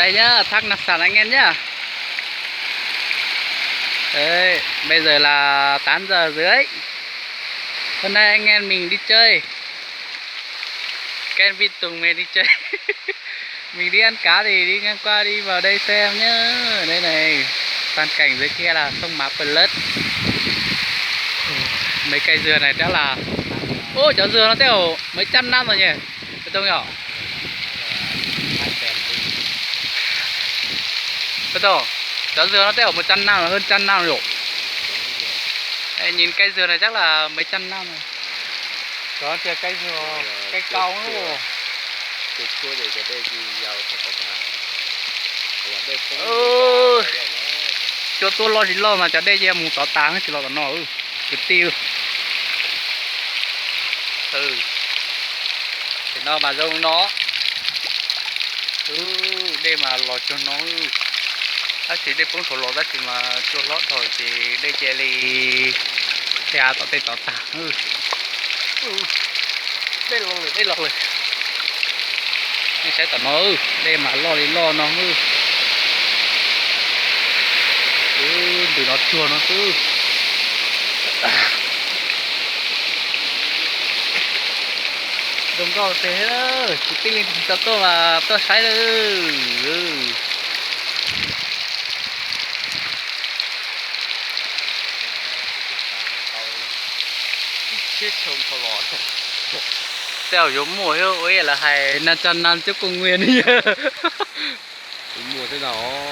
Đây nhá, thác nạp sản anh em nhá. Đấy, bây giờ là 8 giờ rưỡi. Hôm nay anh em mình đi chơi. Ken Vin Tùng mình đi chơi. Mình đi ăn cá thì đi ngang qua đi vào đây xem nhá. Đây này, toàn cảnh dưới kia là sông Mã Plus. Mấy cây dừa này chắc là ôi cháu dừa nó theo mấy trăm năm rồi nhỉ. Tôi nhỏ. Tôi cháu dừa nó theo 100 năm, là hơn 100 năm rồi. Đây, nhìn cây dừa này chắc là mấy trăm năm rồi. Đó kìa cây dừa, cây cao nữa rồi. Cho tôi lo thì lo mà cho đây cho mùng tỏ táng thì lo còn nó cái tiêu. Thì nó mà dâu nó. Đây mà lo cho nó. Chỉ đây cũng số lót ra thì mà cho lót thôi thì đây chỉ là xe tỏ tên tỏ tàng. Đây lọt rồi. Đây sẽ tỏ nó đây mà lo đi lo nó từ nó chua nó đừng có thế đó chỉ tin cho tôi và tôi sai rồi. Chết chồng thò lọt tèo giống mùa hiếu ấy là hay 500 năm trước công nguyên đi. Mùa thế nào